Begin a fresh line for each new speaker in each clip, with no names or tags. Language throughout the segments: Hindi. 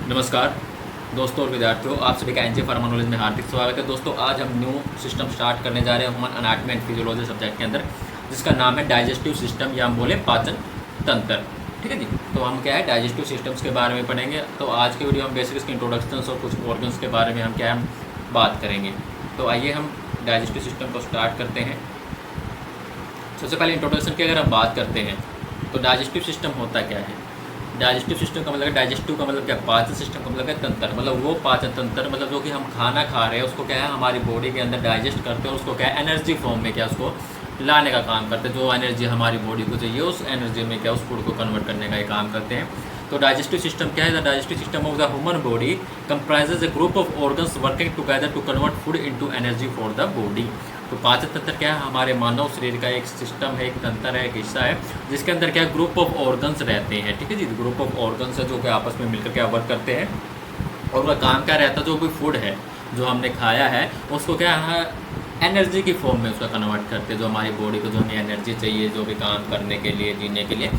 नमस्कार दोस्तों और विद्यार्थियों, आप सभी का एनजे फार्मा नॉलेज में हार्दिक स्वागत है। दोस्तों, आज हम न्यू सिस्टम स्टार्ट करने जा रहे हैं human anatomy and physiology subject के अंदर, जिसका नाम है डाइजेस्टिव सिस्टम या हम बोले पाचन तंत्र। ठीक है जी। तो हम क्या है डाइजेस्टिव सिस्टम्स के बारे में पढ़ेंगे। तो आज के वीडियो हम बेसिक इसके इंट्रोडक्शंस और कुछ ऑर्गन्स के बारे में हम क्या है बात करेंगे। तो आइए हम डाइजेस्टिव सिस्टम को स्टार्ट करते हैं। सबसे पहले इंट्रोडक्शन की अगर हम बात करते हैं तो डाइजेस्टिव सिस्टम होता क्या है। डाइजेस्टिव सिस्टम का मतलब है, डाइजेस्टिव का मतलब क्या, पाचन सिस्टम का मतलब है तंत्र, मतलब वो पाचन तंत्र मतलब जो कि हम खाना खा रहे हैं उसको क्या है हमारी बॉडी के अंदर डाइजेस्ट करते हैं, उसको क्या है एनर्जी फॉर्म में क्या उसको लाने का काम करते हैं। जो एनर्जी हमारी बॉडी को चाहिए उस एनर्जी में क्या उस फूड को कन्वर्ट करने का ये काम करते हैं। तो डाइजेस्टिव सिस्टम क्या है, the digestive system of the human body comprises a group of organs working together to convert food into energy for the body. तो पाचन तंत्र क्या है, हमारे मानव शरीर का एक सिस्टम है, एक तंत्र है, एक हिस्सा है, जिसके अंदर क्या ग्रुप ऑफ ऑर्गन्स रहते हैं। ठीक है जी, ग्रुप ऑफ ऑर्गन्स है जो कि आपस में मिलकर क्या वर्क करते हैं और उनका काम क्या रहता है, जो भी फूड है जो हमने खाया है उसको क्या है एनर्जी की फॉर्म में उसका कन्वर्ट करते हैं। जो हमारी बॉडी को जो हमें एनर्जी चाहिए जो भी काम करने के लिए, जीने के लिए,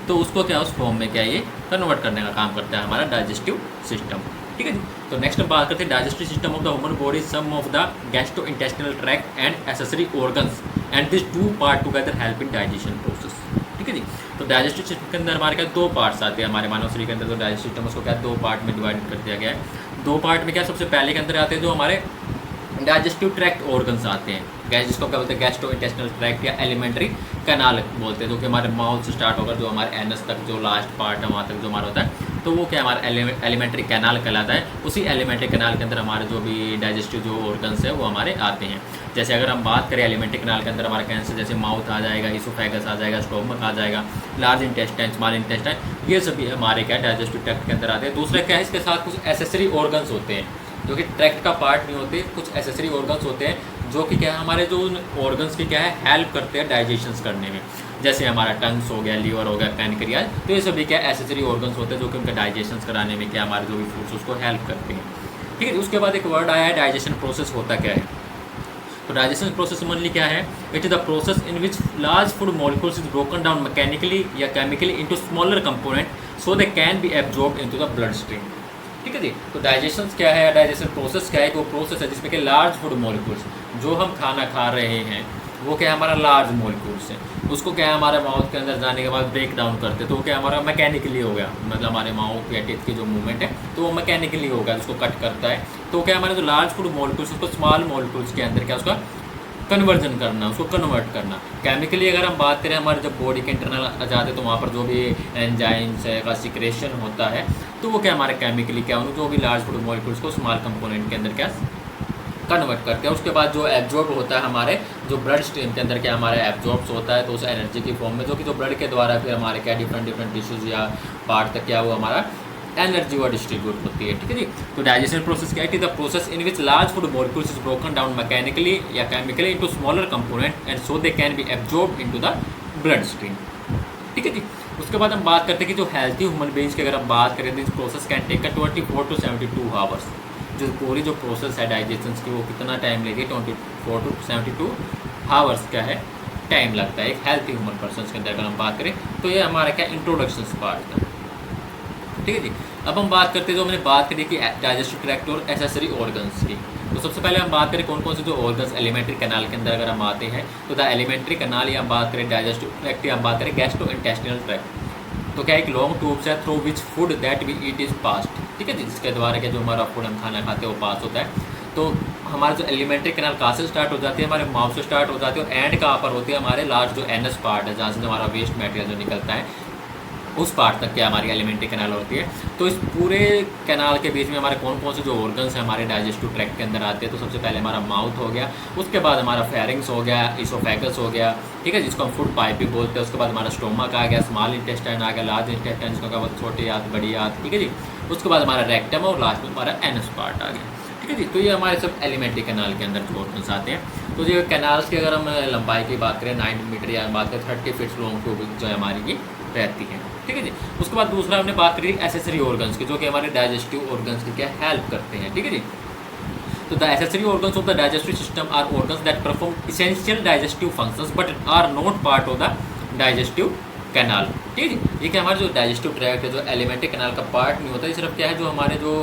तो उसको क्या उस फॉर्म में क्या ये कन्वर्ट करने का काम करता है हमारा डाइजेस्टिव सिस्टम। ठीक है जी। तो नेक्स्ट हम बात करते हैं digestive system of the human body, sum of the gastrointestinal tract and accessory organs and this two part together help in digestion process. ठीक है जी। तो डाइजेस्टिव सिस्टम के अंदर हमारे क्या दो पार्ट्स आते हैं हमारे मानव शरीर के अंदर। तो डाइजेस्टिव सिस्टम उसको क्या दो पार्ट में डिवाइड कर दिया गया है। दो पार्ट में क्या सबसे पहले के अंदर आते हैं जो हमारे डाइजेस्टिव ट्रैक्ट ऑर्गन्स आते हैं, गैस जिसको क्या बोलते हैं गैस्ट्रो इंटेस्टिनल ट्रैक्ट या एलिमेंट्री कैनाल बोलते हैं, जो कि हमारे माउथ से स्टार्ट होकर जो हमारे एनस तक जो लास्ट पार्ट है वहाँ तक जो हमारा होता है, तो वो क्या हमारा एलिमेंट्री कैनाल कहलाता है। उसी एलिमेंट्री कैनाल के अंदर हमारे जो भी डाइजेस्टिव जो ऑर्गन्स है वो हमारे आते हैं। जैसे अगर हम बात करें एलिमेंट्री कैनाल के अंदर हमारा कैंसर जैसे माउथ आ जाएगा, इसोफेगस आ जाएगा, स्टोमक आ जाएगा, लार्ज इंटेस्टाइन, स्मॉल इंटेस्टाइन, ये सभी हमारे क्या डाइजेस्टिव ट्रैक्ट के अंदर आते हैं। दूसरा क्या है, इसके साथ कुछ एसेसरी ऑर्गन्स होते हैं जो कि ट्रैक्ट का पार्ट नहीं होते, कुछ एसेसरी ऑर्गन्स होते हैं जो कि क्या है हमारे जो ऑर्गन्स की क्या है हेल्प करते हैं डाइजेशंस करने में। जैसे हमारा टंग्स हो गया, लीवर हो गया, पैनक्रियाज, तो ये सभी क्या एसेसरी ऑर्गन्स होते हैं जो कि उनका डाइजेशंस कराने में क्या हमारे जो भी फूड्स उसको हेल्प करते हैं। ठीक है। उसके बाद एक वर्ड आया है डाइजेशन प्रोसेस होता क्या है। तो डाइजेशन प्रोसेस मनली क्या है, it is the process in which large food molecules is broken down mechanically या chemically into smaller component so they can be absorbed into the blood stream. ठीक है जी। तो डाइजेशन क्या है, डाइजेशन प्रोसेस क्या है, वो प्रोसेस है जिसमें कि लार्ज फूड मॉलिक्यूल्स जो हम खाना खा रहे हैं वो क्या है हमारा लार्ज मॉलिक्यूल्स है, उसको क्या है हमारे माउथ के अंदर जाने के बाद ब्रेक डाउन करते हैं, तो वो क्या हमारा मैकेनिकली हो गया, मतलब हमारे माउथ या टीथ की जो मूवमेंट है तो वो मैकेनिकली होगा, जिसको कट करता है। तो क्या हमारे जो लार्ज फूड मॉलिक्यूल्स उसको स्मॉल मॉलिक्यूल्स के अंदर क्या उसका कन्वर्जन करना, उसको कन्वर्ट करना। केमिकली अगर हम बात करें हमारे जब बॉडी के इंटरनल आ जाते हैं तो वहाँ पर जो भी एंजाइम्स है का सिक्रेशन होता है तो वो क्या हमारे केमिकली क्या जो भी लार्ज फूड मॉलिक्यूल्स को स्मॉल कंपोनेंट के अंदर क्या कन्वर्ट करते हैं। उसके बाद जो एब्जॉर्ब होता है हमारे जो ब्लड स्ट्रीम के अंदर क्या हमारे एब्जॉर्ब्स होता है तो उस एनर्जी की फॉर्म में जो कि जो ब्लड के द्वारा फिर हमारे क्या डिफरेंट टिश्यूज या पार्ट तक क्या वो हमारा एनर्जी वो डिस्ट्रीब्यूट होती है। ठीक है जी। तो डाइजेशन प्रोसेस क्या है, the process in which large food molecules is broken down mechanically या chemically into smaller component and so they can be absorbed into the blood stream. ठीक है जी। उसके बाद हम बात करते हैं कि जो हेल्थी ह्यूमन बीइंग्स की अगर हम बात करें तो इस process can take 24 to 72 hours. जो पूरी जो प्रोसेस है डाइजेशन की वो कितना टाइम लेगी, 24 to 72 आवर्स क्या है टाइम लगता है एक हेल्थी ह्यूमन पर्सन के अंदर अगर हम बात करें। तो ये हमारा क्या इंट्रोडक्शन पार्ट था। ठीक है जी। अब हम बात करते हैं जो मैंने बात करी कि डाइजेस्टिव ट्रैक्ट और एसेसरी ऑर्गन्स की। तो सबसे पहले हम बात करें कौन कौन से जो ऑर्गन्स एलिमेंट्री कैनाल के अंदर अगर हम आते हैं तो द एलिमेंट्री कैनाल या हम बात करें डाइजेस्टिव ट्रैक्ट या हम बात करें गैस्ट्रो इंटेस्टिनल ट्रैक्ट, तो क्या एक लॉन्ग ट्यूब्स है through which food that we eat is passed. ठीक है जी। जिसके द्वारा क्या जो हमारा फूड हम खाना खाते हैं वो पास होता है। तो हमारा जो एलिमेंट्री कैनाल कहाँ से स्टार्ट हो जाती है, हमारे माउथ से स्टार्ट हो जाती है और एंड कहाँ पर होती है हमारे लास्ट जो एनस पार्ट है जहाँ से हमारा वेस्ट मटेरियल जो निकलता है उस पार्ट तक क्या हमारी एलिमेंट्री कैनाल होती है। तो इस पूरे कैनाल के बीच में हमारे कौन कौन से जो ऑर्गन्स हैं हमारे डाइजेस्टिव ट्रैक्ट के अंदर आते हैं। तो सबसे पहले हमारा माउथ हो गया, उसके बाद हमारा फेरिंग्स हो गया, इसोफेगस हो गया, ठीक है जिसको हम फूड पाइप भी बोलते हैं। उसके बाद हमारा स्टोमक आ गया, स्मॉल इंटेस्टाइन आ गया, लार्ज इंटेस्टाइन जिसको क्या बोलते छोटी आंत बड़ी आंत। ठीक है जी। उसके बाद हमारा रेक्टम और लास्ट में हमारा एनस पार्ट आ गया। ठीक है जी। तो ये हमारे सब एलिमेंट्री कैनाल के अंदर जो ऑर्गन्स आते हैं। तो ये कैनाल्स की अगर हम लंबाई की बात करें 9 मीटर या बात करें 30 फीट लॉन्ग ट्यूब जो है हमारी ये रहती है। ठीक है जी। उसके बाद दूसरा हमने बात करी एसेसरी ऑर्गन्स की जो कि हमारे डाइजेस्टिव ऑर्गन्स की क्या हेल्प करते हैं। ठीक है जी। तो the accessory organs of the digestive system are organs that perform essential digestive functions but are not part of the digestive canal, ठीक है। ये क्या हमारा जो डाइजेस्टिव ट्रैक्ट है, जो एलिमेंट्री कैनाल का पार्ट नहीं होता, ये सिर्फ क्या है जो हमारे जो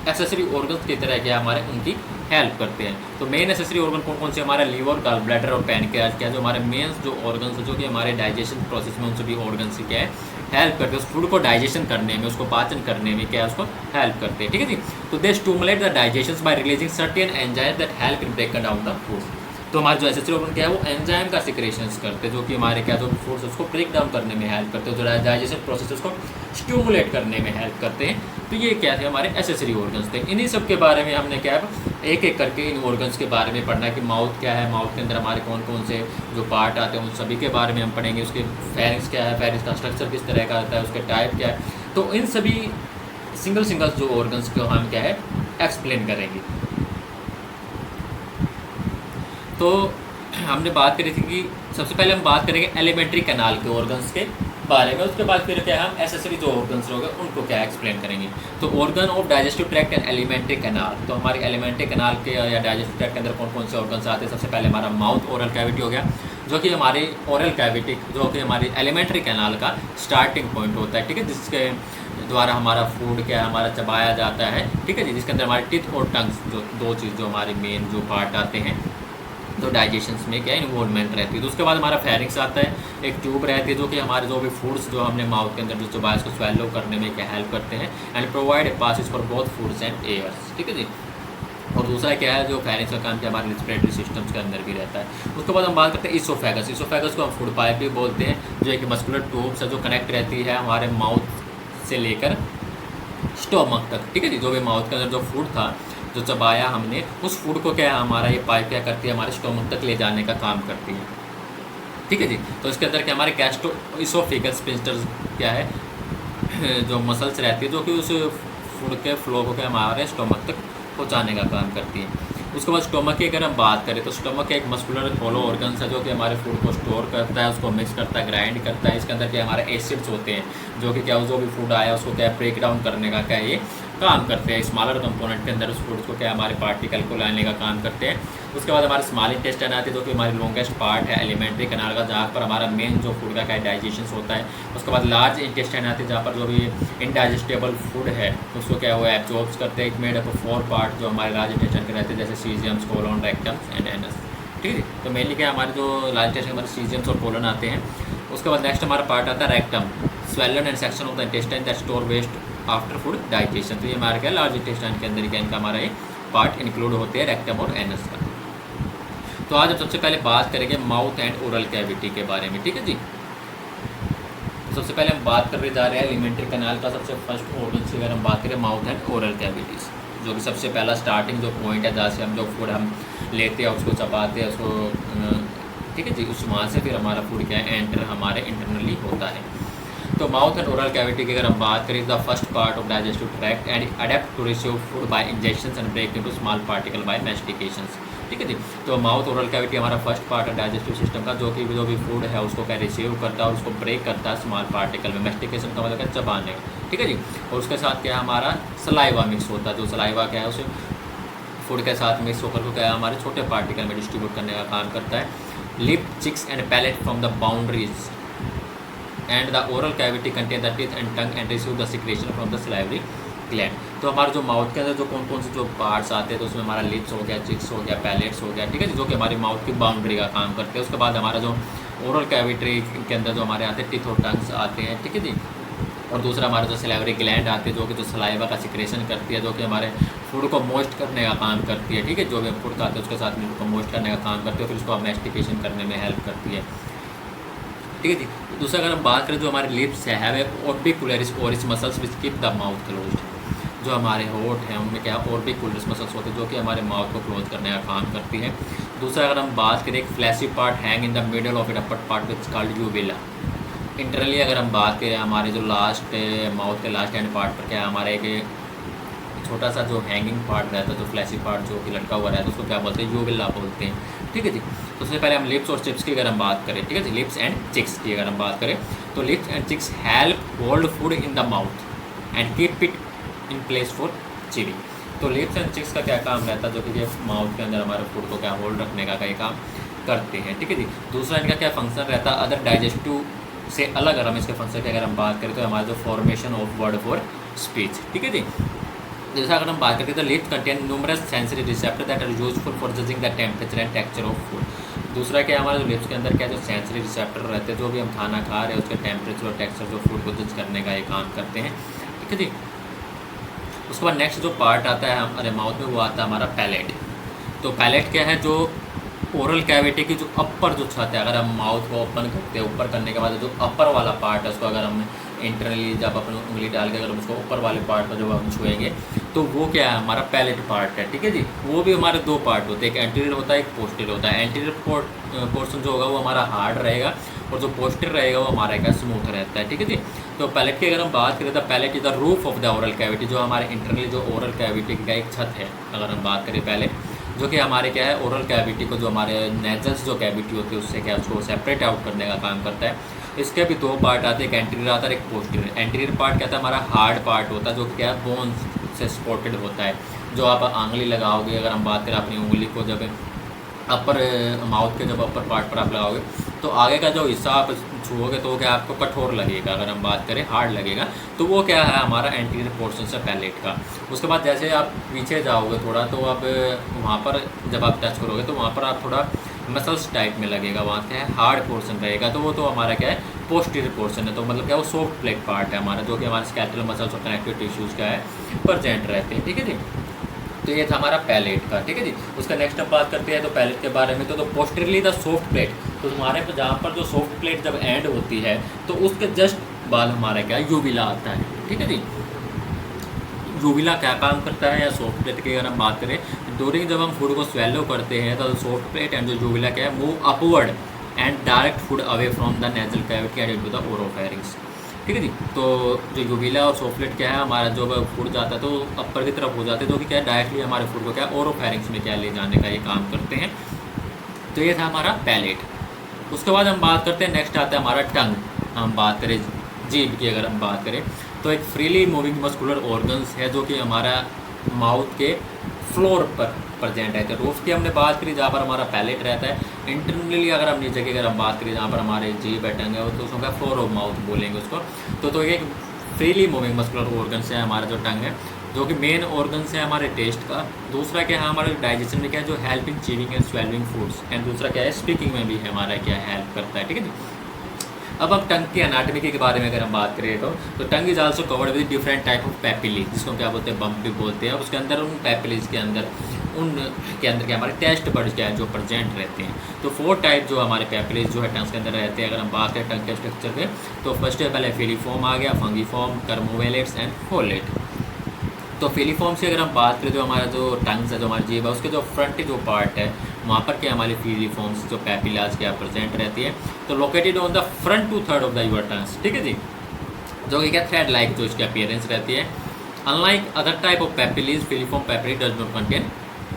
एक्सेसरी ऑर्गन्स की तरह क्या हमारे उनकी हेल्प करते हैं। तो मेन एक्सेसरी ऑर्गन कौन कौन से हमारे लीवर, गॉल ब्लैडर और पैनक्रियाज क्या है, जो हमारे मेन जो ऑर्गन्स है जो कि हमारे डाइजेशन प्रोसेस में उन सभी ऑर्गन से क्या है हेल्प करते हैं, उस फूड को डाइजेशन करने में, उसको पाचन करने में क्या है उसको हेल्प करते हैं, ठीक है जी। तो they stimulate the digestion by releasing certain enzyme that help in break down the food. तो हमारे जो एक्सेसरी ऑर्गन क्या है वो एंजाइम का सिक्रेशंस करते हैं, जो कि हमारे क्या जो फूड्स उसको ब्रेक डाउन करने में हेल्प करते हैं, जो डाइजेशन प्रोसेस उसको स्टिमुलेट करने में हेल्प करते हैं। तो ये क्या थे हमारे एक्सेसरी ऑर्गन्स थे। इन्हीं सब के बारे में हमने क्या एक एक करके इन ऑर्गन्स के बारे में पढ़ना है कि माउथ क्या है, माउथ के अंदर हमारे कौन कौन से जो पार्ट आते हैं उन सभी के बारे में हम पढ़ेंगे। उसके फेरिंग्स क्या है, फेरिंग्स का स्ट्रक्चर किस तरह का आता है, उसके टाइप क्या है, तो इन सभी सिंगल जो ऑर्गन्स को हम क्या है एक्सप्लेन करेंगे। तो हमने बात करी थी कि सबसे पहले हम बात करेंगे एलिमेंट्री कैनाल के ऑर्गन्स के बारे में, उसके बाद फिर क्या हम एक्सेसरी जो ऑर्गन्स होंगे उनको क्या एक्सप्लेन करेंगे। तो organ of digestive tract and alimentary canal, तो हमारे एलिमेंट्री कैनाल के या डाइजेस्टिव ट्रैक्ट के अंदर कौन कौन से ऑर्गन्स आते हैं। सबसे पहले हमारा माउथ ओरल कैविटी हो गया, जो कि हमारी ओरल कैविटी जो कि हमारी एलिमेंट्री कैनाल का स्टार्टिंग पॉइंट होता है, ठीक है, जिसके द्वारा हमारा फूड क्या है हमारा चबाया जाता है, ठीक है जी, जिसके अंदर हमारे टीथ और टंग्स जो दो चीज़ जो हमारे मेन जो पार्ट आते हैं तो डाइजेशन में क्या इन्वॉल्वमेंट रहती है। तो उसके बाद हमारा फेरिंग्स आता है, एक ट्यूब रहती है जो कि हमारे जो भी फूड्स जो हमने माउथ के अंदर जो चबाया उसको स्वेलो करने में क्या हेल्प करते हैं and provide passes for both foods and airs, ठीक है जी। और दूसरा क्या है जो फेरिंग्स का काम क्या हमारे रिस्पिरेटरी सिस्टम्स के अंदर भी रहता है। उसके बाद हम बात करते हैं इसोफेगस। इसोफेगस को हम फूड पाइप भी बोलते हैं, जो एक मस्कुलर ट्यूब से जो कनेक्ट रहती है हमारे माउथ से लेकर स्टोमक तक, ठीक है जी। जो भी माउथ के अंदर जो फूड था जो चबाया हमने उस फूड को क्या है हमारा ये पाइप क्या करती है हमारे स्टोमक तक ले जाने का काम करती है, ठीक है जी। तो इसके अंदर क्या हमारे गैस्ट्रो इसोफेगस स्फिंक्टर क्या है जो मसल्स रहती है जो कि उस फूड के फ्लो को क्या हमारे स्टोमक तक पहुँचाने का काम करती है। उसके बाद स्टोमक की अगर हम बात करें तो स्टोमक एक मस्कुलर होलो ऑर्गन है जो कि हमारे फूड को स्टोर करता है, उसको मिक्स करता है, ग्राइंड करता है। इसके अंदर क्या हमारे एसिड्स होते हैं जो कि क्या जो भी फूड आया उसको क्या ब्रेक डाउन करने का क्या ये काम करते हैं। स्मॉलर कंपोनेंट के अंदर उस फूड को क्या हमारे पार्टिकल को लाने का काम करते हैं। उसके बाद हमारे स्मॉल इंटेस्टाइन आती है जो कि हमारी लॉन्गेस्ट पार्ट है एलिमेंट्री कैनाल का, जहाँ पर हमारा मेन जो फूड का क्या डाइजेशन होता है। उसके बाद लार्ज इंटेस्टाइन आती है जहाँ पर जो भी इनडाइजेस्टेबल फूड है उसको क्या हुआ एब्जॉर्ब्स करते हैं। एक मेड अप 4 पार्ट जो हमारे लार्ज इंटेस्टाइन के रहते हैं जैसे सीजियम्स, कोलन, रेक्टम्स एंड एनस, ठीक है। तो मेनली क्या हमारे जो लार्ज इंटेस्टाइन हमारे सीजियम्स और कोलन आते हैं। उसके बाद नेक्स्ट हमारा पार्ट आता है rectum, swollen and section of the intestine that store waste after food digestion. तो ये हमारा क्या लार्ज इंटेस्टाइन के अंदर क्या इनका हमारा ये पार्ट इंक्लूड होते हैं रेक्टम और एनस का। तो आज हम सबसे पहले बात करेंगे माउथ एंड ओरल कैविटी के बारे में, ठीक है जी। तो सबसे पहले हम बात करने जा रहे हैं एलिमेंट्री कैनाल का सबसे फर्स्ट ऑर्गन से अगर हम बात करें माउथ एंड ओरल कैविटीज़, जो कि सबसे पहला स्टार्टिंग जो पॉइंट है जहाँ से हम जो फूड हम लेते हैं उसको चबाते हैं उसको, ठीक है जी, उस वहाँ से फिर हमारा फूड क्या है एंटर हमारे इंटरनली होता है। तो माउथ एंड ओरल कैविटी की अगर हम बात करें the first part of digestive tract and adept to receive food by injections and break into small particle by mastications, ठीक है जी। तो माउथ ओरल कैविटी हमारा फर्स्ट पार्ट है डाइजेस्टिव सिस्टम का, जो भी फूड है उसको क्या रिसीव करता है और उसको ब्रेक करता है स्मॉल पार्टिकल में। मैस्टिकेशन का मतलब है चबाने का, ठीक है जी। और उसके साथ क्या हमारा सलाइवा मिक्स होता है, जो सलाइवा क्या है उसे फूड के साथ मिक्स होकर को क्या हमारे छोटे पार्टिकल में डिस्ट्रीब्यूट करने का काम करता है। Lip, cheeks and palate from the boundaries and the oral cavity contain the teeth and tongue and receive the secretion from the salivary gland. तो हमारे जो माउथ के अंदर जो कौन कौन से जो पार्ट्स आते हैं तो उसमें हमारा लिप्स हो गया, चिक्स हो गया, पैलेट्स हो गया, ठीक है जी, जो कि हमारी माउथ की बाउंड्री का काम करते हैं। उसके बाद हमारा जो ओरल कैविटी के अंदर जो हमारे आते हैं टीथ और टंग्स आते हैं, ठीक है जी। और दूसरा हमारा जो सलाइवरी ग्लैंड आती है जो कि जो सलाइवा का सिक्रेशन करती है, जो कि हमारे फूड को मॉइस्ट करने का काम करती है, ठीक है। जो भी फूड खाते हैं उसके साथ में उसको मॉइस्ट करने का काम करती है, फिर उसको मैस्टिकेशन करने में हेल्प करती है, ठीक है जी। दूसरा अगर हम बात करें जो हमारे लिप्स है orbicularis oris muscles which keep the mouth closed, जो हमारे होठ हैं उनमें क्या ऑर्बिकुलरिस मसल्स होते हैं जो कि हमारे माउथ को क्लोज करने का काम करती है। दूसरा अगर हम बात करें एक fleshy part hang in the middle of it upper part which called uvula. Internally अगर हम बात करें हमारे जो लास्ट माउथ के लास्ट एंड पार्ट पर क्या हमारे एक छोटा सा जो हैंगिंग पार्ट रहता है, जो फ्लैशी पार्ट जो कि लटका हुआ रहता है उसको क्या बोलते हैं यूविला बोलते हैं, ठीक है जी। तो सबसे पहले हम लिप्स और चिप्स की अगर हम बात करें, ठीक है जी, लिप्स एंड चिक्स की अगर हम बात करें तो lips and cheeks help hold food in the mouth and keep it in place for chewing. तो लिप्स एंड चिक्स का क्या काम रहता है जो कि माउथ के अंदर हमारे फूड को क्या होल्ड रखने का काम करते हैं, ठीक है जी। दूसरा इनका क्या फंक्शन रहता है अदर डाइजेस्टिव से अलग अगर हम इसके फंक्शन की अगर हम बात करें तो हमारा जो formation of word for speech, ठीक है जी। जैसा अगर हम बात करते हैं तो lips contain numerous sensory receptor that are useful for judging the temperature and texture of food. दूसरा क्या है, हमारे जो लिप्स के अंदर क्या जो सेंसरी रिसेप्टर रहते हैं, जो भी हम खाना खा रहे हैं उसके टेम्परेचर और टेक्सचर जो फूड को जज करने का ये काम करते हैं, ठीक है जी। उसके बाद नेक्स्ट जो पार्ट आता है हमारे माउथ में, वो आता है हमारा पैलेट। तो पैलेट क्या है, जो ओरल कैविटी की जो अपर जो छत है, अगर हम माउथ को ओपन करते हैं, ऊपर करने के बाद जो अपर वाला पार्ट है उसको अगर हम इंटरनली जब अपन उंगली डाल के अगर उसको ऊपर वाले पार्ट पर जब हम छुएंगे तो वो क्या है, हमारा पैलेट पार्ट है, ठीक है जी। वो भी हमारे दो पार्ट होते हैं, एक एंटीरियर होता है, एक पोस्टीरियर होता है। एंटीरियर पोर्शन जो होगा वो हमारा हार्ड रहेगा और जो पोस्टीरियर रहेगा वो हमारा क्या स्मूथ रहता है, ठीक है जी। तो पैलेट की अगर हम बात करें तो palate is the roof of the oral cavity, जो हमारे इंटरनली जो ओरल कैविटी का एक छत है अगर हम बात करें पहले, जो कि हमारे क्या है ओरल कैविटी को जो हमारे नेजल्स जो कैविटी होती है उससे क्या उसको सेपरेट आउट करने का काम करता है। इसके भी दो पार्ट आते हैं, एक एंटीरियर आता है एक पोस्टीरियर। एंटीरियर पार्ट क्या था, हमारा हार्ड पार्ट होता है जो कि क्या है बोन से सपोर्टेड होता है। जो आप आंगली लगाओगे, अगर हम बात करें अपनी उंगली को जब अपर माउथ के जब अपर पार्ट पर आप लगाओगे तो आगे का जो हिस्सा आप छुओगे तो क्या आपको कठोर लगेगा, अगर हम बात करें हार्ड लगेगा, तो वो क्या है हमारा एंटीरियर पोर्शन से पैलेट का। उसके बाद जैसे आप पीछे जाओगे थोड़ा तो अब वहाँ पर जब आप टच करोगे तो वहाँ पर आप थोड़ा मसल्स टाइप में लगेगा, वहाँ क्या है हार्ड पोर्शन रहेगा, तो वो तो हमारा क्या है पोस्टीरियर पोर्शन है। तो मतलब क्या वो सॉफ्ट प्लेट पार्ट है हमारा, जो कि हमारे स्केलेटल मसल्स और कनेक्टिव टिश्यूज़ का है प्रेजेंट रहते हैं, ठीक है जी। तो ये था हमारा पैलेट का, ठीक है जी। उसका नेक्स्ट अब बात करते हैं तो पैलेट के बारे में, तो पोस्टीरियरली द सॉफ्ट प्लेट, तो तुम्हारे पर जहाँ पर जो सॉफ्ट प्लेट जब एंड होती है तो उसके जस्ट बाद हमारा क्या यूविला आता है, ठीक है जी। यूविला क्या काम करता है, या सॉफ्ट प्लेट की अगर हम बात करें, ड्यूरिंग जब हम फूड को स्वेलो करते हैं तो सॉफ्ट प्लेट एंड जो यूविला क्या है move upward and direct food away from the nasal cavity and into the oropharynx, ठीक है जी। तो जो यूविला और सॉफ्ट प्लेट क्या है, हमारा जो फूड जाता है तो अपर की तरफ हो जाते हैं, जो कि क्या है डायरेक्टली हमारे फूड को क्या है ओरोफेरिंक्स में क्या ले जाने का ये काम करते हैं। तो ये था हमारा पैलेट। उसके बाद हम बात करते हैं, नेक्स्ट आता है हमारा टंग। हम बात करें जीभ की अगर हम बात करें तो एक फ्रीली मूविंग मस्कुलर ऑर्गन्स है जो कि हमारा माउथ के फ्लोर पर प्रेजेंट है। तो रूफ की हमने बात करी जहाँ पर हमारा पैलेट रहता है। इंटरनली अगर हम नीचे की अगर हम बात करें जहाँ पर हमारे जीभ है टंग है तो उसको क्या फ्लोर ऑफ माउथ बोलेंगे उसको। तो एक फ्रीली मूविंग मस्कुलर ऑर्गन्स है हमारा जो टंग है, जो कि मेन ऑर्गन्स है हमारे टेस्ट का। दूसरा क्या है हमारे डाइजेशन में क्या है जो help in chewing and swelling foods, and दूसरा क्या है स्पीकिंग में भी हमारा क्या हेल्प करता है, ठीक है जी। अब हम टंग की एनाटॉमी के बारे में अगर हम बात करें तो tongue is also covered with different type of papillae, जिसको क्या बोलते हैं बम्प भी बोलते हैं। और उसके अंदर उन पैपिलीज के अंदर क्या हमारे टेस्ट बर्ड्स क्या है जो प्रेजेंट रहते हैं। तो 4 टाइप जो हमारे पैपिलीज जो है टंग्स के अंदर रहते हैं। अगर हम बात करें टंग के स्ट्रक्चर पे तो फर्स्ट है पहले फिलीफॉर्म आ गया, फंगीफॉर्म, कर्मोवेलेट्स एंड फोलेट। तो फिलीफॉर्म से अगर हम बात करें जो हमारा जो टंग्स है जो हमारी जीभ है उसके जो फ्रंट जो पार्ट है वहाँ पर क्या हमारी फिलीफॉर्म्स जो पैपिलाज क्या प्रेजेंट रहती है। तो located on the front 2/3 of the your tongues, ठीक है जी, जो कि क्या थ्रेड लाइक जो इसकी अपीयरेंस रहती है। Unlike other type of papillae filiform papillae does not contain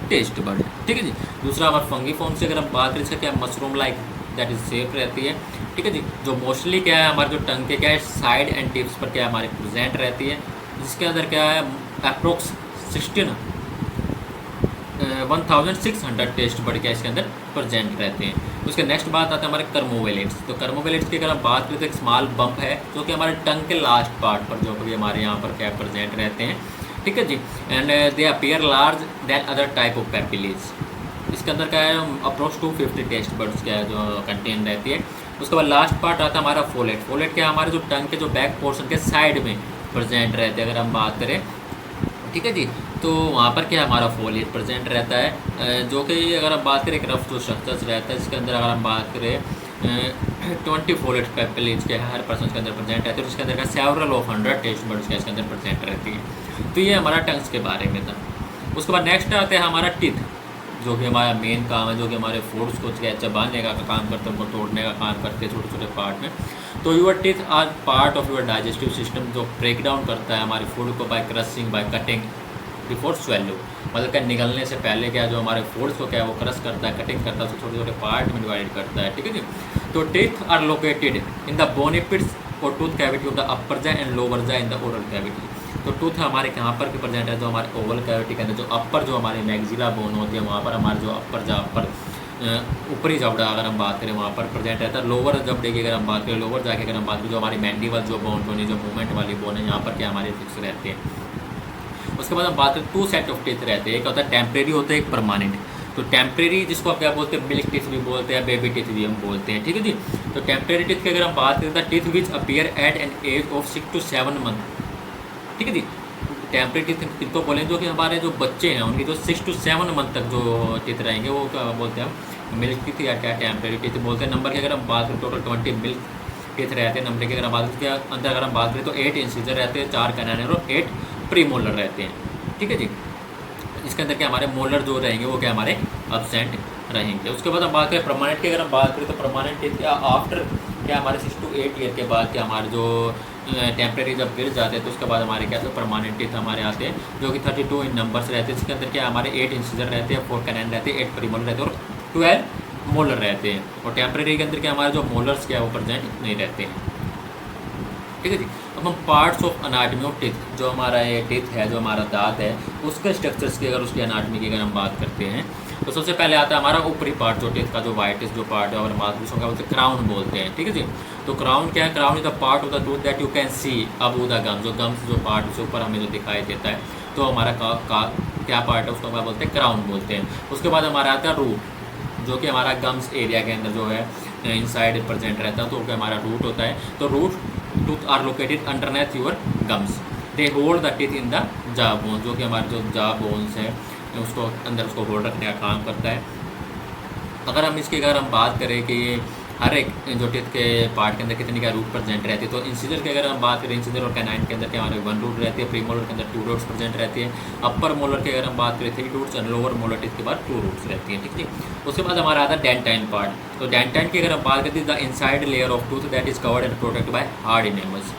taste बर्ड, ठीक है जी। दूसरा हमारा फंगीफॉर्म से अगर हम बात करें इसका क्या mushroom like that is shape रहती है, ठीक है जी, जो मोस्टली क्या है हमारे जो टंग के क्या है साइड एंड टिप्स पर क्या हमारे प्रेजेंट रहती है, जिसके अंदर क्या है अप्रोक्स 1600 टेस्ट बर्ड क्या इसके अंदर प्रेजेंट रहते हैं। उसके नेक्स्ट बात आता है हमारे कर्मोवेलेट्स। तो कर्मोवेलेट्स की अगर हम बात करें तो एक स्मॉल बम्प है जो कि हमारे टंग के लास्ट पार्ट पर जो कि हमारे यहाँ पर क्या प्रेजेंट रहते हैं, ठीक है जी। And they appear large than other type of papillae. इसके अंदर क्या है अप्रोक्स 250 टेस्ट बर्ड्स क्या है जो कंटेन रहती है। उसके बाद लास्ट पार्ट आता है हमारा फोलेट। फोलेट क्या है हमारे जो टंग के जो बैक पोर्शन के साइड में प्रेजेंट रहते हैं अगर हम बात करें, ठीक है जी। तो वहाँ पर क्या हमारा फोलेट प्रेजेंट रहता है, जो कि अगर हम बात करें एक रफ जो स्ट्रक्चर्स रहता है जिसके अंदर अगर हम बात करें 20 फोलेट पैपिलीज के हर पर्सन के अंदर प्रेजेंट रहते हैं। जिसके अंदर का सेवरल ऑफ 100 टेस्ट बर्ड्स क्या इसके अंदर प्रेजेंट रहती है। तो ये हमारा टंग्स के बारे में था। उसके बाद नेक्स्ट आता है हमारा टीथ, जो कि हमारा मेन काम है, जो कि हमारे फूड्स को चबाने का काम करते हैं, उनको तोड़ने का काम करते हैं छोटे छोटे पार्ट में। तो your teeth are part of your digestive system, जो ब्रेक डाउन करता है हमारे फूड को by crushing by cutting before swallow. मतलब क्या निगलने से पहले क्या जो हमारे फूड्स को क्या है वो क्रश करता है, कटिंग करता है, उसको छोटे छोटे पार्ट में डिवाइड करता है, ठीक है जी। तो teeth are located in the bony pits और tooth cavity of the upper jaw and lower jaw in the oral cavity. तो टूथ हमारे कहाँ पर प्रेजेंट है, जो हमारे ओवल कैविटी के अंदर जो अपर जो हमारे मैग्जिला बोन होती है वहाँ पर हमारे जो अपर जा अपर ऊपरी जबड़ा अगर हम बात करें वहाँ पर प्रेजेंट रहता है। लोअर जबड़े की अगर हम बात करें, लोअर जाके अगर हम बात करें, जो हमारी मैंडिबल जो बोन टोनी जो मूवमेंट वाली बोन है यहाँ पर क्या हमारे फिक्स रहते हैं। उसके बाद हम बात करें 2 सेट ऑफ टीथ रहते हैं, एक होता है टेम्परेरी, होता है एक परमानेंट। तो टेम्परेरी जिसको आप क्या बोलते हैं, मिल्क टीथ भी बोलते हैं, बेबी टीथ भी हम बोलते हैं, ठीक है जी। तो टेम्परेरी टीथ की अगर हम बात करें, teeth which appear at an age of 6 to 7 month, ठीक है जी। टेम्परेरी टीथ किनको बोलें, जो कि हमारे जो बच्चे हैं उनकी जो 6 to 7 मंथ तक जो टीथ रहेंगे वो क्या बोलते हैं हम, मिल्क टीथ या क्या टेम्परेरी टीथ बोलते हैं। नंबर की अगर हम बात करें, टोटल 20 मिल्क टीथ रहते हैं। नंबर की अगर हम बात करें, उसके अंदर अगर हम बात करें तो 8 इंसिजर रहते हैं, 4 कैनाइन और 8 प्रीमोलर रहते हैं, ठीक है जी। इसके अंदर क्या हमारे मोलर जो रहेंगे वो क्या हमारे एब्सेंट रहेंगे। उसके बाद हम बात करें परमानेंट की, अगर हम बात करें तो परमानेंट टीथ क्या आफ्टर क्या हमारे 6 to 8 ईयर के बाद क्या हमारे जो टेम्परेरी जब गिर जाते हैं तो उसके बाद हमारे क्या परमानेंट टीथ हमारे आते हैं, जो कि 32 इन नंबर्स रहते हैं। इसके अंदर क्या हमारे 8 इंसिजर रहते हैं, 4 कैनाइन रहते हैं, 8 प्रीमोलर रहते हैं और 12 मोलर रहते हैं। और टेम्परेरी के अंदर क्या हमारे जो मोलर्स क्या वो प्रेजेंट नहीं रहते हैं, ठीक है जी। अब हम parts of anatomy of teeth, जो हमारा ये टीथ है, जो हमारा दांत है, उसके स्ट्रक्चर्स की अगर उसकी अनाटमी की अगर हम बात करते हैं तो सबसे पहले आता है हमारा ऊपरी पार्ट जो टीथ का जो वाइटेस्ट जो पार्ट है, और बात दूसरों का बोलते हैं क्राउन बोलते हैं, ठीक है जी। तो क्राउन क्या है, crown is the part of the tooth that you can see above the gum, जो गम्स जो पार्ट उसके ऊपर हमें जो दिखाई देता है, तो हमारा क्या पार्ट है उसको क्या बोलते हैं, क्राउन बोलते हैं। उसके बाद हमारा आता है रूट, जो कि हमारा गम्स एरिया के अंदर जो है इनसाइड प्रेजेंट रहता है, तो क्या हमारा रूट होता है। तो root tooth are located underneath your gums, they hold the teeth in the jaw bone, जो कि हमारे जो जा बोन्स है उसको अंदर उसको होल्ड रखने का काम करता है। अगर हम इसकी अगर हम बात करें कि हर एक जो टीथ के पार्ट के अंदर कितनी क्या रूट प्रेजेंट रहती है, तो इंसिजर की अगर हम बात करें, इंसिजर और कैनाइन के अंदर क्या हमारे 1 रूट रहती है, प्रीमोलर के अंदर 2 रूट्स प्रेजेंट रहती है, अपर मोलर की अगर हम बात करें 3 रूट्स और लोअर मोलर टीथ के बाद 2 रूट्स रहती है, ठीक है। उसके बाद हमारा आता है डेंटाइन पार्ट। तो डेंटाइन की अगर हम बात करते हैं, the inside layer of tooth that is covered and protect by hard enamels,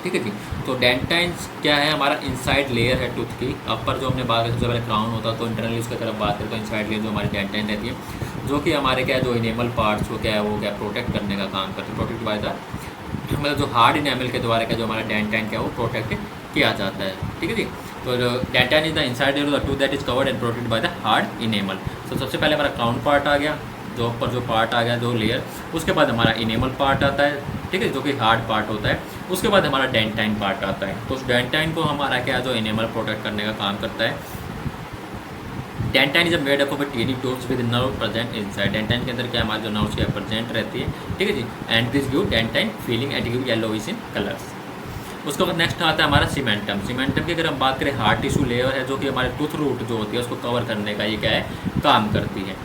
ठीक है जी। तो डेंटाइन्स क्या है, हमारा इनसाइड लेयर है टूथ की। अपर जो हमने बात की सबसे पहले क्राउन होता है, तो इंटरनली उसकी तरफ बात करें तो इनसाइड लेयर जो हमारी डेंटाइन रहती है, जो कि हमारे क्या जो इनेमल पार्ट्स को क्या है वो क्या प्रोटेक्ट करने का काम करते हैं, प्रोटेक्ट बाय द मतलब जो हार्ड इनेमल के द्वारा क्या जो हमारा डेंटाइन क्या वो प्रोटेक्ट किया जाता है, ठीक है जी। तो dentine is the inside layer of the tooth that is covered and protect by the hard enamel. तो सबसे पहले हमारा क्राउन पार्ट आ गया, जो ऊपर जो पार्ट आ गया जो लेयर, उसके बाद हमारा इनेमल पार्ट आता है, ठीक है, जो कि हार्ड पार्ट होता है। उसके बाद हमारा डेंटाइन पार्ट आता है। तो उस डेंटाइन को हमारा क्या जो इनेमल प्रोटेक्ट करने का काम करता है। Dentine is made up of tiny tubes with nerve present inside. Dentine के अंदर क्या हमारे जो नर्व्स क्या प्रेजेंट रहती है, ठीक है जी। And this give dentine feeling and give yellowish in colours. उसके बाद नेक्स्ट आता है हमारा सीमेंटम। सीमेंटम की अगर हम बात करें, हार्ड टिश्यू लेयर है, जो कि हमारे टूथ रूट जो होती है उसको कवर करने का ये क्या है काम करती है,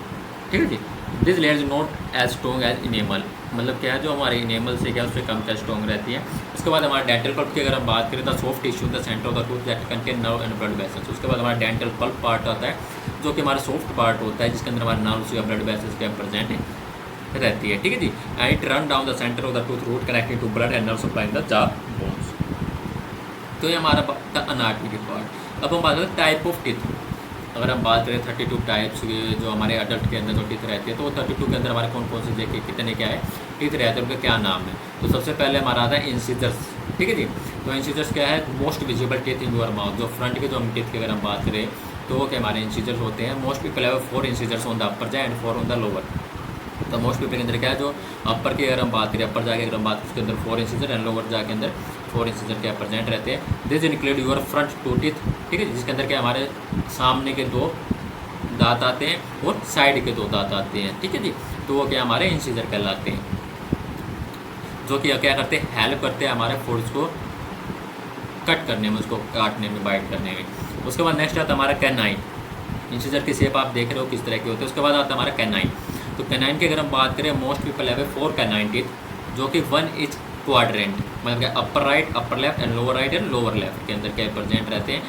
ठीक है जी। This layer is not as strong as enamel, मतलब क्या है जो हमारे इनेमल से क्या उससे कम क्या स्ट्रॉन्ग रहती है। उसके बाद हमारा डेंटल पल्प की अगर हम बात करें, the soft tissue the centre of the tooth that contain nerve and blood vessels. उसके बाद हमारा डेंटल पल्प पार्ट आता है, जो कि हमारा सॉफ्ट पार्ट होता है, जिसके अंदर हमारे नर्व्स या ब्लड वेसल्स क्या प्रेजेंट रहती है, ठीक है जी। And it run down the centre of the tooth root connected to blood and nerve supply the jaw bones. तो ये हमारा अनाटमी के पार्ट। अब हम बात करें टाइप ऑफ टीथ। अगर हम बात करें 32 टाइप्स जो हमारे अडल्ट के अंदर जो टीथ रहती है, तो वो 32 के अंदर हमारे कौन कौन से देखिए कितने क्या है टीथ रहते हैं, उनका क्या नाम है। तो सबसे पहले हमारा आता है इंसिजर्स, ठीक है जी। तो इंसिजर्स क्या है, most visible teeth in your mouth. जो फ्रंट के जो हम टीथ की अगर हम बात करें तो वो क्या हमारे इंसिजर्स होते हैं। Most people have 4 incisors on the upper jaw and 4 on the lower. तो मोस्ट पीपल के अंदर क्या है, जो अपर की अगर हम बात करें, अपर जाके अगर हम बात करें उसके अंदर 4 इंसिजर एंड लोअर जाके अंदर 4 इंसिजर क्या प्रेजेंट रहते हैं। This include your front 2 teeth, ठीक है, जिसके अंदर क्या हमारे सामने के 2 दांत आते हैं और साइड के 2 दांत आते हैं, ठीक है जी। तो वो क्या हमारे इंसिजर कहलाते हैं, जो कि क्या करते हैं, हेल्प करते हैं हमारे फूड्स को कट करने में, उसको काटने में, बाइट करने में। उसके बाद नेक्स्ट आता है हमारा कैनाइन। इंसिजर की शेप आप देख रहे हो किस तरह की होती है। उसके बाद आता है हमारा कैनाइन। तो कैनाइन की अगर हम बात करें, most people have 4 canine teeth, जो कि 1 इज क्वाड्रेंट, मतलब upper right, upper left and lower right and lower left के अंदर क्या प्रेजेंट रहते हैं।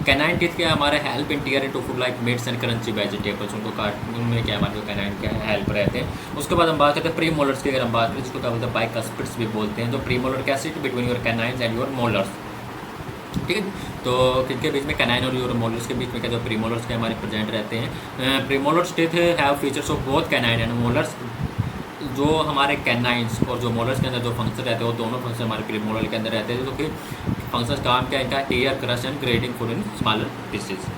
कैनाइन टीथ क्या हमारे help in tear into food like meats and crunchy vegetables, उनको काटने में क्या हमारे जो कैनाइन क्या हेल्प रहते हैं। उसके बाद हम बात करते हैं प्री मोलर्स की अगर हम बात करें, जिसको क्या बोलते हैं बाइकस्पिड्स भी बोलते हैं। जो प्री मोलर क्या sit between your canines and your molars, ठीक है। तो किनके बीच में, कैनाइन और योर मोलर्स के बीच में क्या जो प्रीमोलर्स के हमारे प्रेजेंट रहते हैं। Premolars teeth have features of both canine and molars. जो हमारे कैनाइन्स और जो मोलर्स के अंदर जो फंक्शन रहते हैं, वो दोनों फंक्शन हमारे प्रीमोलर के अंदर रहते हैं, जो कि फंक्शन काम क्या है इनका, tear, crush and grinding food in smaller pieces.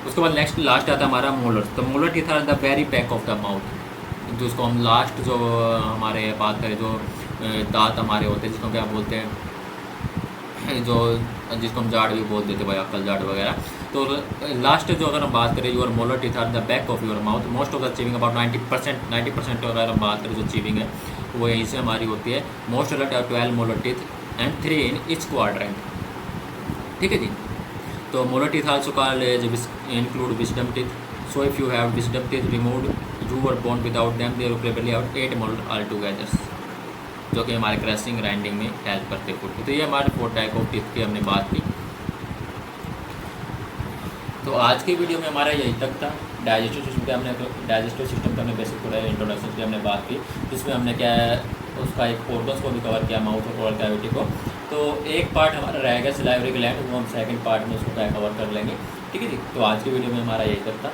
उसके बाद नेक्स्ट लास्ट आता है हमारा मोलर। तो molar teeth are the very back of the mouth, जिसको हम लास्ट जो हमारे बात करें जो दांत हमारे होते हैं, जिसको क्या बोलते हैं, जो जिसको हम जाड़ भी बोल देते भाई, अक्ल जाड़ वगैरह। तो लास्ट जो अगर हम बात करें your molar teeth are the back of your mouth, most of the chewing about 90% अगर हम बात करें जो चीविंग है वो यहीं से हमारी होती है। Most of the 12 molar teeth and 3 in each quadrant. ठीक है जी। तो molar teeth also called as include wisdom teeth. So if you have wisdom teeth removed you were born without them, there probably have 8 molar all together, जो कि हमारे क्रैशिंग ग्राइंडिंग में हेल्प करते हैं फूड को। तो ये हमारे 4 टाइप ऑफ टीथ की हमने बात की। तो आज की वीडियो में हमारा यही तक था। डाइजेस्टिव सिस्टम के हमने बेसिक पूरा इंट्रोडक्शन की हमने बात की, जिसमें हमने क्या है उसका एक ऑर्गन्स को भी कवर किया, माउथ और ओरल कैविटी को। तो एक पार्ट हमारा रहेगा सिलाइवरी ग्लैंड, वो हम सेकंड पार्ट में उसको क्या कवर कर लेंगे। ठीक है जी। तो आज की वीडियो में हमारा यही तक था।